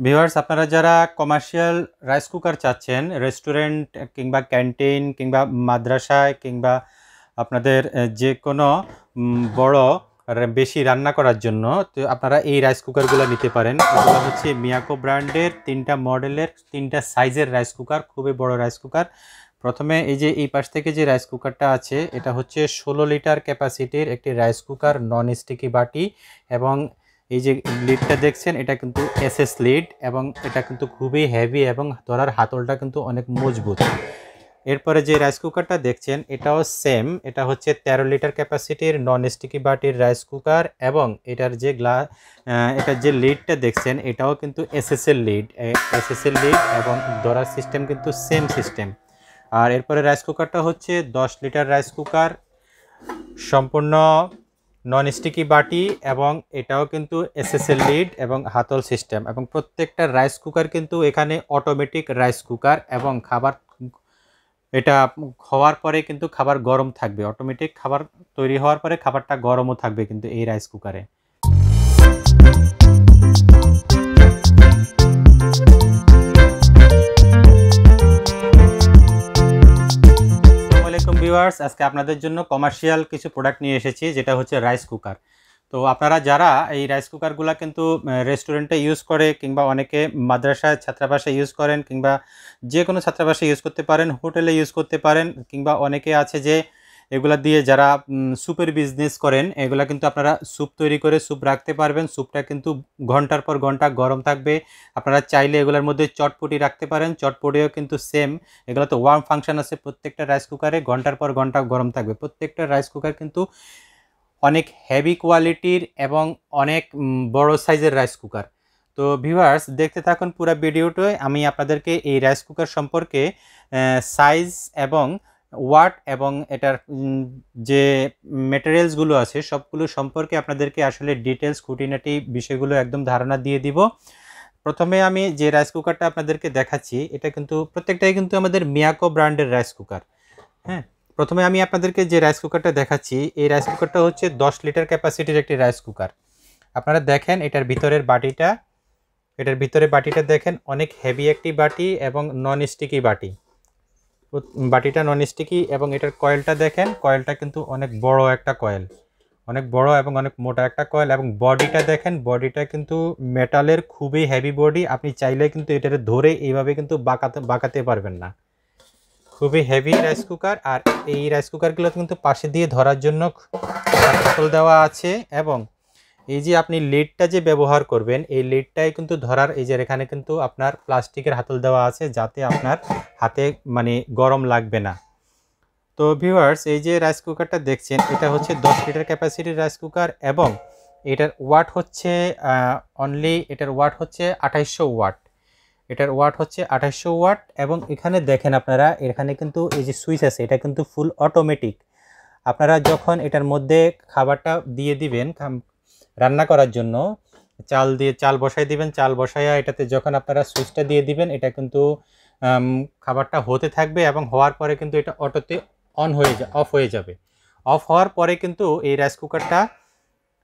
Viewers, আপনারা যারা commercial rice cooker চাচ্ছেন, রেস্টুরেন্ট কিংবা ক্যান্টিন কিংবা মাদ্রাসায় কিংবা আপনাদের যে কোনো বড় বেশি রান্না করার জন্য, তো আপনারা এই রাইস কুকারগুলো নিতে পারেন। এগুলো হচ্ছে মিয়াকো ব্র্যান্ডের 3টা মডেলের 3টা সাইজের রাইস কুকার, খুবই বড় রাইস কুকার। প্রথমে এই যে এই পাশ থেকে যে রাইস কুকারটা আছে, এটা হচ্ছে 16 লিটার ক্যাপাসিটির একটি রাইস কুকার, নন স্টিকি বাটি, এবং এই যে লিডটা দেখছেন এটা কিন্তু এসএস লিড, এবং এটা কিন্তু খুবই হেভি এবং ধরার হাতলটা কিন্তু অনেক মজবুত। এরপরে যে রাইস কুকারটা দেখছেন এটাও সেম, এটা হচ্ছে 13 লিটার ক্যাপাসিটির নন স্টিকি বাটির রাইস কুকার, এবং এটার যে এটার যে লিডটা দেখছেন এটাও কিন্তু এসএসএল লিড, এবং ধরার সিস্টেম কিন্তু সেম সিস্টেম। আর এরপরে রাইস কুকারটা হচ্ছে 10 লিটার রাইস কুকার, সম্পূর্ণ নন স্টিকি বাটি, এবং এটাও কিন্তু এসএসএল লিড এবং হাতল সিস্টেম, এবং প্রত্যেকটা রাইস কুকার কিন্তু এখানে অটোমেটিক রাইস কুকার, এবং খাবার এটা হওয়ার পরে কিন্তু খাবার গরম থাকবে, অটোমেটিক খাবার তৈরি হওয়ার পরে খাবারটা গরমও থাকবে কিন্তু এই রাইস কুকারে। ভিউয়ার্স, আজকে আপনাদের জন্য কমার্শিয়াল কিছু প্রোডাক্ট নিয়ে এসেছি, যেটা হচ্ছে রাইস কুকার। তো আপনারা যারা এই রাইস কুকারগুলো কিন্তু রেস্টুরেন্টে ইউজ করে, কিংবা অনেকে মাদ্রাসায় ছাত্রাবাসে ইউজ করেন, কিংবা যে কোনো ছাত্রাবাসে ইউজ করতে পারেন, হোটেলে ইউজ করতে পারেন, কিংবা অনেকে আছে যে এগুলা দিয়ে যারা স্যুপের বিজনেস করেন, এগুলা কিন্তু আপনারা স্যুপ তৈরি করে স্যুপ রাখতে পারবেন। স্যুপটা কিন্তু ঘন্টার পর ঘন্টা গরম থাকবে। আপনারা চাইলে এগুলোর মধ্যে চটপটি রাখতে পারেন, চটপটিও কিন্তু সেম, এগুলো তো ওয়ার্ম ফাংশন আছে প্রত্যেকটা রাইস কুকারে, ঘন্টার পর ঘন্টা গরম থাকবে। প্রত্যেকটা রাইস কুকার কিন্তু অনেক হেভি কোয়ালিটির এবং অনেক বড় সাইজের রাইস কুকার। তো ভিউয়ার্স, দেখতে থাকুন পুরো ভিডিওটায়। আমি আপনাদেরকে এই রাইস কুকার সম্পর্কে সাইজ এবং ওয়াট এবং এটার যে মেটেরিয়ালসগুলো আছে সবগুলো সম্পর্কে আপনাদেরকে আসলে ডিটেলস খুঁটিনাটি বিষয়গুলো একদম ধারণা দিয়ে দিব। প্রথমে আমি যে রাইস কুকারটা আপনাদেরকে দেখাচ্ছি, এটা কিন্তু প্রত্যেকটাই কিন্তু আমাদের মিয়াকো ব্র্যান্ডের রাইস কুকার। হ্যাঁ, প্রথমে আমি আপনাদেরকে যে রাইস কুকারটা দেখাচ্ছি, এই রাইস কুকারটা হচ্ছে 10 লিটার ক্যাপাসিটির একটি রাইস কুকার। আপনারা দেখেন এটার ভিতরের বাটিটা, দেখেন অনেক হেভি একটি বাটি এবং নন স্টিকি বাটি। বাটিটা নন স্টিকি, এবং এটার কয়েলটা দেখেন, কয়েলটা কিন্তু অনেক বড় একটা কয়েল, অনেক বড় এবং অনেক মোটা একটা কয়েল। এবং বডিটা দেখেন, বডিটা কিন্তু মেটালের খুবই হেভি বডি। আপনি চাইলে কিন্তু এটারে ধরে এইভাবে কিন্তু বাঁকাতে পারবেন না। খুবই হেভি রাইস কুকার। আর এই রাইস কুকারগুলো কিন্তু পাশে দিয়ে ধরার জন্য হাতল দেওয়া আছে, এবং এই যে আপনি লিডটা যে ব্যবহার করবেন, এই লিডটাই কিন্তু ধরার, এই যে এখানে কিন্তু আপনার প্লাস্টিকের হাতল দেওয়া আছে, যাতে আপনার হাতে মানে গরম লাগবে না। তো ভিউয়ার্স, এই যে রাইস কুকারটা দেখছেন এটা হচ্ছে 10 লিটার ক্যাপাসিটির রাইস কুকার, এবং এটার ওয়াট হচ্ছে এটার ওয়াট হচ্ছে 2800 ওয়াট। এটার ওয়াট হচ্ছে 2800 ওয়াট। এবং এখানে দেখেন আপনারা, এখানে কিন্তু এই যে সুইচ আছে, এটা কিন্তু ফুল অটোমেটিক। আপনারা যখন এটার মধ্যে খাবারটা দিয়ে দিবেন রান্না করার জন্য, চাল বসাই দিবেন, চাল বসাইয়া এটাতে যখন আপনারা সুইচটা দিয়ে দিবেন, এটা কিন্তু খাবারটা হতে থাকবে, এবং হওয়ার পরে কিন্তু এটা অটোতে অফ হয়ে যাবে। অফ হওয়ার পরে কিন্তু এই রাইস কুকারটা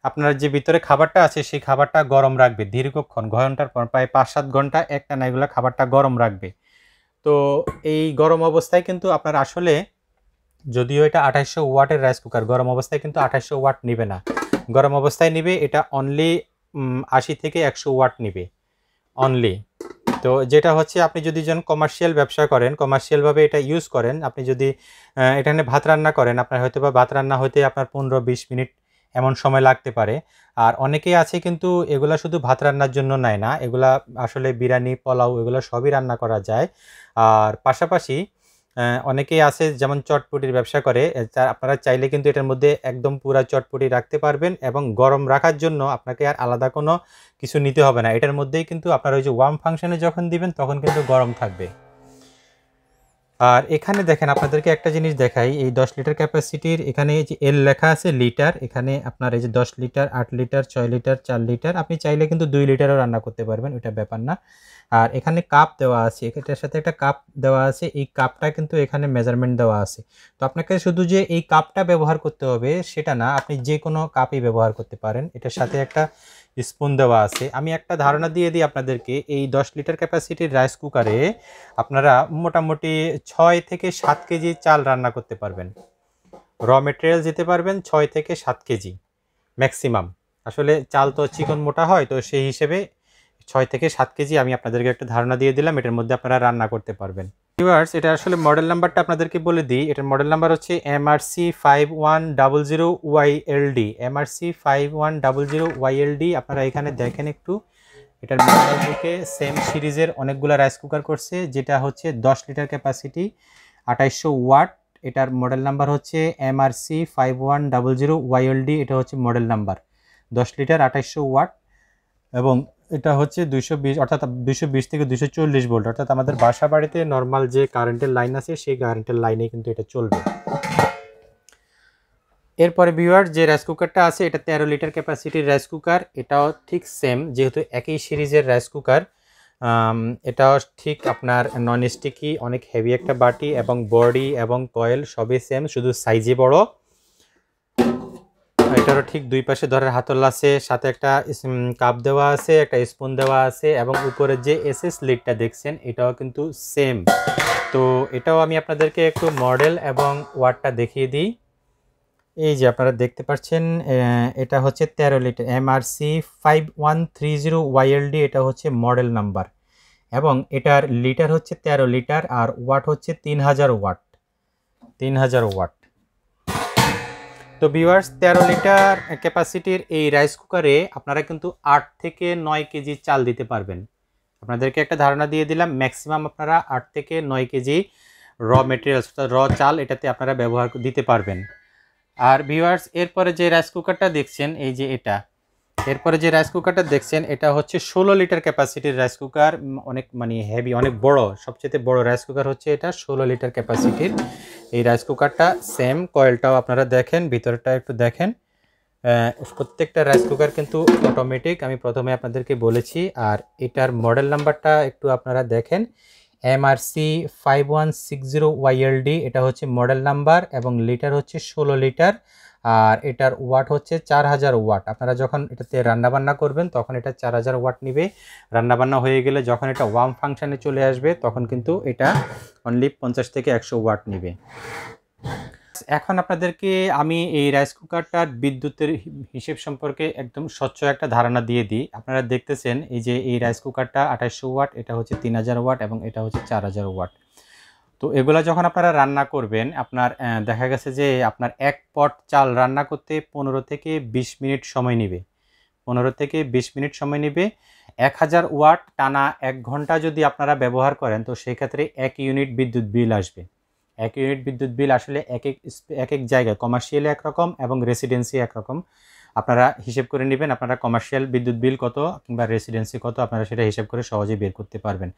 আপনার যে ভিতরে খাবারটা আছে সেই খাবারটা গরম রাখবে দীর্ঘক্ষণ, ঘন্টার পর প্রায় 5-7 ঘন্টা একটানা এগুলো খাবারটা গরম রাখবে। তো এই গরম অবস্থায় কিন্তু আপনার আসলে, যদিও এটা 2800 ওয়াটের রাইস কুকার, গরম অবস্থায় কিন্তু 2800 ওয়াট নিবে না। গরম অবস্থায় নিবে এটা অনলি 80 থেকে 100 ওয়াট নিবে অনলি। তো যেটা হচ্ছে, আপনি যদি যেন কমার্শিয়াল ব্যবসা করেন, কমার্শিয়ালভাবে এটা ইউজ করেন, আপনি যদি এখানে ভাত রান্না করেন, আপনার হয়তো বা ভাত রান্না হতে আপনার 15-20 মিনিট এমন সময় লাগতে পারে। আর অনেকেই আছে কিন্তু এগুলা শুধু ভাত রান্নার জন্য নেয় না, এগুলা আসলে বিরিয়ানি, পোলাও এগুলো সবই রান্না করা যায়। আর পাশাপাশি অনেকেই আছে যেমন চটপটির ব্যবসা করে, আপনারা চাইলে কিন্তু এটার মধ্যে একদম পুরা চটপটি রাখতে পারবেন, এবং গরম রাখার জন্য আপনাকে আর আলাদা কোনো কিছু নিতে হবে না। এটার মধ্যেই কিন্তু আপনার ওই যে ওয়ার্ম ফাংশনে যখন দিবেন তখন কিন্তু গরম থাকবে। আর এখানে দেখেন, আপনাদেরকে একটা জিনিস দেখাই, এই 10 লিটার ক্যাপাসিটির এখানে এই যে এল লেখা আছে লিটার, এখানে আপনার এই যে 10 লিটার, 8 লিটার, 6 লিটার, 4 লিটার, আপনি চাইলে কিন্তু 2 লিটারও রান্না করতে পারবেন, ওইটা ব্যাপার না। আর এখানে কাপ দেওয়া আছে, এটার সাথে একটা কাপ দেওয়া আছে, এই কাপটা কিন্তু এখানে মেজারমেন্ট দেওয়া আছে। তো আপনাকে শুধু যে এই কাপটা ব্যবহার করতে হবে সেটা না, আপনি যে কোনো কাপই ব্যবহার করতে পারেন। এটার সাথে একটা স্পুন দেওয়া আছে। আমি একটা ধারণা দিয়ে দিই আপনাদেরকে, এই 10 লিটার ক্যাপাসিটির রাইস কুকারে আপনারা মোটামুটি 6 থেকে 7 কেজি চাল রান্না করতে পারবেন। র মেটেরিয়াল দিতে পারবেন 6 থেকে 7 কেজি ম্যাক্সিমাম। আসলে চাল তো চিকন মোটা হয়, তো সেই হিসেবে 6 থেকে 7 কেজি আমি আপনাদেরকে একটা ধারণা দিয়ে দিলাম, এটার মধ্যে আপনারা রান্না করতে পারবেন। ভিউয়ার্স, এটা আসলে মডেল নাম্বারটা আপনাদেরকে বলে দিই। এটার মডেল নাম্বার হচ্ছে MRC5100YLD। MRC5100YLD। আপনারা এখানে দেখেন একটু, এটার মডেল থেকে সেম সিরিজের অনেকগুলো রাইস কুকার করছে, যেটা হচ্ছে 10 লিটার ক্যাপাসিটি, 2800 ওয়াট। এটার মডেল নাম্বার হচ্ছে MRC5100YLD। এটা হচ্ছে মডেল নাম্বার, 10 লিটার 2800 ওয়াট, এবং এটা হচ্ছে 220, অর্থাৎ 220 থেকে 240 ভোল্ট, অর্থাৎ আমাদের বাসা বাড়িতে নর্মাল যে কারেন্টের লাইন আছে সেই কারেন্টের লাইনে কিন্তু এটা চলবে। এরপরে ভিউয়ার, যে রাইস কুকারটা আছে এটা 13 লিটার ক্যাপাসিটির রাইস কুকার। এটাও ঠিক সেম, যেহেতু একই সিরিজের রাইস কুকার। এটাও ঠিক আপনার নন স্টিকি, অনেক হেভি একটা বাটি, এবং বডি এবং কয়েল সবই সেম, শুধু সাইজে বড়। এটারও ঠিক দুই পাশে ধরার হাতল আছে, সাথে একটা কাপ দেওয়া আছে, একটা স্পুন দেওয়া আছে, এবং উপরে যে এসএস লিডটা দেখছেন এটাও কিন্তু সেম। তো এটাও আমি আপনাদেরকে একটু মডেল এবং ওয়াটটা দেখিয়ে দিই। এই যে আপনারা দেখতে পাচ্ছেন, এটা হচ্ছে 13 লিটার MRC5130YLD। এটা হচ্ছে মডেল নাম্বার, এবং এটার লিটার হচ্ছে 13 লিটার, আর ওয়াট হচ্ছে 3000 ওয়াট। 3000 ওয়াট। তো ভিউয়ার্স, 13 লিটার ক্যাপাসিটির এই রাইস কুকারে আপনারা কিন্তু 8 থেকে 9 কেজি চাল দিতে পারবেন। আপনাদেরকে একটা ধারণা দিয়ে দিলাম, ম্যাক্সিমাম আপনারা 8 থেকে 9 কেজি র মেটেরিয়ালস, র চাল এটাতে আপনারা ব্যবহার দিতে পারবেন। আর ভিউয়ার্স, এরপরে যে রাইস কুকারটা দেখছেন, এই যে এটা, এরপরে যে রাইস কুকারটা দেখছেন এটা হচ্ছে 16 লিটার ক্যাপাসিটির রাইস কুকার। অনেক হেভি, অনেক বড়, সবচেয়ে বড় রাইস কুকার হচ্ছে এটা, 16 লিটার ক্যাপাসিটির এই রাইস কুকারটা। সেম কয়েলটাও আপনারা দেখেন, ভিতরটা একটু দেখেন। প্রত্যেকটা রাইস কুকার কিন্তু অটোমেটিক, আমি প্রথমে আপনাদেরকে বলেছি। আর এটার মডেল নাম্বারটা একটু আপনারা দেখেন, MRC5160YLD। এটা হচ্ছে মডেল নাম্বার, এবং লিটার হচ্ছে 16 লিটার, আর এটার ওয়াট হচ্ছে 4000 ওয়াট। আপনারা যখন এটাতে রান্নাবান্না করবেন তখন এটা 4000 ওয়াট নিবে। রান্নাবান্না হয়ে গেলে যখন এটা ওয়ার্ম ফাংশনে চলে আসবে তখন কিন্তু এটা অনলি 50 থেকে 100 ওয়াট নিবে। এখন আপনাদেরকে আমি এই রাইস কুকারটার বিদ্যুতের হিসেব সম্পর্কে একদম স্বচ্ছ একটা ধারণা দিয়ে দিই। আপনারা দেখতেছেন এই যে এই রাইস কুকারটা 2800 ওয়াট, এটা হচ্ছে 3000 ওয়াট, এবং এটা হচ্ছে 4000 ওয়াট। তো এগুলা যখন আপনারা রান্না করবেন, আপনার দেখা গেছে যে আপনার এক পট চাল রান্না করতে 15 থেকে 20 মিনিট সময় নেবে। 15 থেকে 20 মিনিট সময় নেবে। 1000 ওয়াট টানা 1 ঘন্টা যদি আপনারা ব্যবহার করেন, তো সেক্ষেত্রে 1 ইউনিট বিদ্যুৎ বিল আসবে। 1 ইউনিট বিদ্যুৎ বিল আসলে এক এক জায়গায়, কমার্শিয়ালে একরকম এবং রেসিডেন্সি একরকম। আপনারা হিসেব করে নেবেন, আপনারা কমার্শিয়াল বিদ্যুৎ বিল কত কিংবা রেসিডেন্সি কত, আপনারা সেটা হিসেব করে সহজেই বের করতে পারবেন।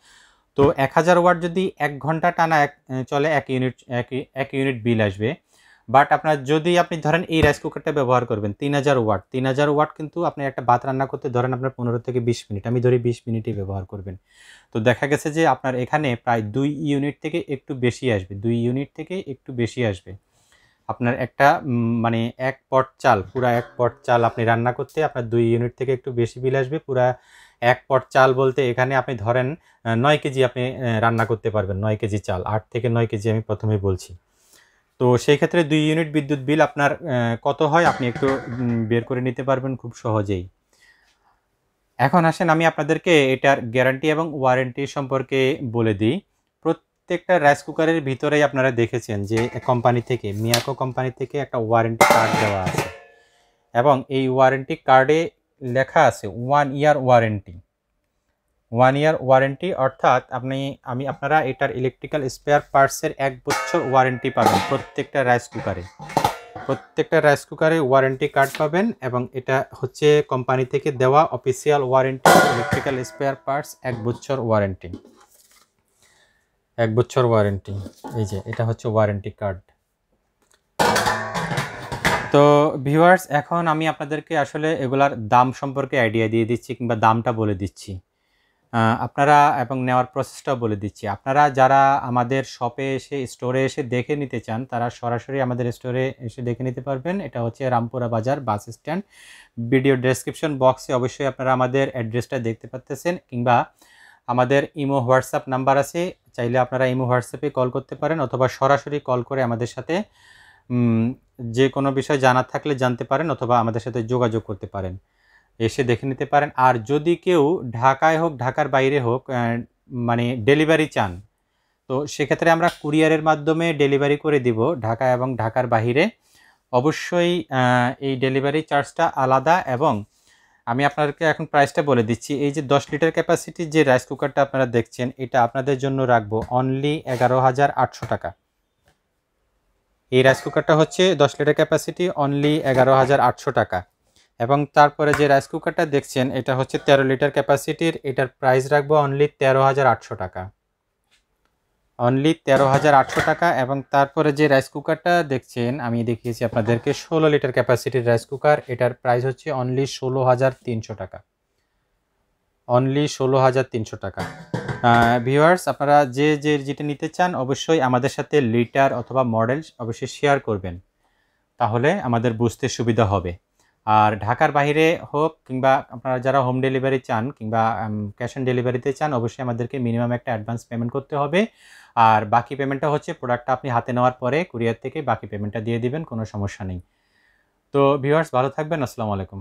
তো 1000 ওয়াট যদি 1 ঘন্টা টানা চলে, 1 ইউনিট বিল আসবে। বাট আপনার যদি আপনি ধরেন এই রাইস কুকারটা ব্যবহার করবেন 3000 ওয়াট, 3000 ওয়াট কিন্তু আপনি একটা ভাত রান্না করতে ধরেন আপনার 15 থেকে 20 মিনিট, আমি ধরি 20 মিনিটই ব্যবহার করবেন। তো দেখা গেছে যে আপনার এখানে প্রায় 2 ইউনিট থেকে একটু বেশি আসবে, 2 ইউনিট থেকে একটু বেশি আসবে। আপনার একটা এক পট চাল, পুরা এক পট চাল আপনি রান্না করতে আপনার 2 ইউনিট থেকে একটু বেশি বিল আসবে। পুরা এক পট চাল বলতে এখানে আপনি ধরেন 9 কেজি আপনি রান্না করতে পারবেন, 9 কেজি চাল, 8 থেকে 9 কেজি আমি প্রথমেই বলছি। তো সেই ক্ষেত্রে 2 ইউনিট বিদ্যুৎ বিল আপনার কত হয় আপনি একটু বের করে নিতে পারবেন খুব সহজেই। এখন আসেন আমি আপনাদেরকে এটার গ্যারান্টি এবং ওয়ারেন্টি সম্পর্কে বলে দিই। প্রত্যেকটা রাইস কুকারের ভিতরেই আপনারা দেখেছেন যে কোম্পানি থেকে, মিয়াকো কোম্পানি থেকে একটা ওয়ারেন্টি কার্ড দেওয়া আছে, এবং এই ওয়ারেন্টি কার্ডে লেখা আছে 1 ইয়ার ওয়ারেন্টি। 1 ইয়ার ওয়ারেন্টি অর্থাৎ আপনারা এটার ইলেকট্রিক্যাল স্পেয়ার পার্টসের 1 বছর ওয়ারেন্টি পাবেন প্রত্যেকটা রাইস কুকারে। প্রত্যেকটা রাইস কুকারে ওয়ারেন্টি কার্ড পাবেন, এবং এটা হচ্ছে কোম্পানি থেকে দেওয়া official warranty, electrical spare parts 1 বছর ওয়ারেন্টি, 1 বছর ওয়ারেন্টি। এই যে এটা হচ্ছে ওয়ারেন্টি কার্ড। তো ভিউয়ার্স, এখন আমি আপনাদেরকে আসলে এগুলার দাম সম্পর্কে আইডিয়া দিয়ে দিচ্ছি, কিংবা দামটা বলে দিচ্ছি। আপনারা এবং নেওয়ার প্রসেসটাও বলে দিচ্ছি। আপনারা যারা আমাদের শপে এসে স্টোরে এসে দেখে নিতে চান তারা সরাসরি আমাদের স্টোরে এসে দেখে নিতে পারবেন। এটা হচ্ছে রামপুরা বাজার বাস স্ট্যান্ড। ভিডিও ডেসক্রিপশন বক্সে অবশ্যই আপনারা আমাদের অ্যাড্রেসটা দেখতে পাচ্তেছেন, কিংবা আমাদের ইমো হোয়াটসঅ্যাপ নাম্বার আছে, চাইলে আপনারা ইমো হোয়াটসঅ্যাপে কল করতে পারেন অথবা সরাসরি কল করে আমাদের সাথে যে কোনো বিষয় জানার থাকলে জানতে পারেন অথবা আমাদের সাথে যোগাযোগ করতে পারেন, এসে দেখে নিতে পারেন। আর যদি কেউ ঢাকায় হোক ঢাকার বাইরে হোক মানে ডেলিভারি চান, তো সেক্ষেত্রে আমরা কুরিয়ারের মাধ্যমে ডেলিভারি করে দিব ঢাকা এবং ঢাকার বাইরে। অবশ্যই এই ডেলিভারি চার্জটা আলাদা, এবং আমি আপনাদেরকে এখন প্রাইসটা বলে দিচ্ছি। এই যে 10 লিটার ক্যাপাসিটির যে রাইস কুকারটা আপনারা দেখছেন, এটা আপনাদের জন্য রাখবো অনলি 11,800 টাকা। এই রাইস কুকারটা হচ্ছে 10 লিটার ক্যাপাসিটি, অনলি 11,800 টাকা। এবং তারপরে যে রাইস কুকারটা দেখছেন এটা হচ্ছে 13 লিটার ক্যাপাসিটির, এটার প্রাইস রাখবো অনলি 13,800 টাকা, অনলি 13,800 টাকা। এবং তারপরে যে রাইস কুকারটা দেখছেন আমি দেখিয়েছি আপনাদেরকে 16 লিটার ক্যাপাসিটির রাইস কুকার, এটার প্রাইস হচ্ছে অনলি 16,300 টাকা, অনলি 16,300 টাকা। ভিউয়ার্স, আপনারা যে যেটা নিতে চান অবশ্যই আমাদের সাথে লিটার অথবা মডেল অবশ্যই শেয়ার করবেন, তাহলে আমাদের বুঝতে সুবিধা হবে। আর ঢাকার বাইরে হোক কিংবা আপনারা যারা হোম ডেলিভারি চান কিংবা ক্যাশ অন ডেলিভারিতে চান, অবশ্যই আমাদেরকে মিনিমাম একটা অ্যাডভান্স পেমেন্ট করতে হবে। আর বাকি পেমেন্টটা হচ্ছে প্রোডাক্টটা আপনি হাতে নেওয়ার পরে কুরিয়ার থেকে বাকি পেমেন্টটা দিয়ে দিবেন, কোনো সমস্যা নেই। তো ভিউয়ার্স, ভালো থাকবেন। আসসালামু আলাইকুম।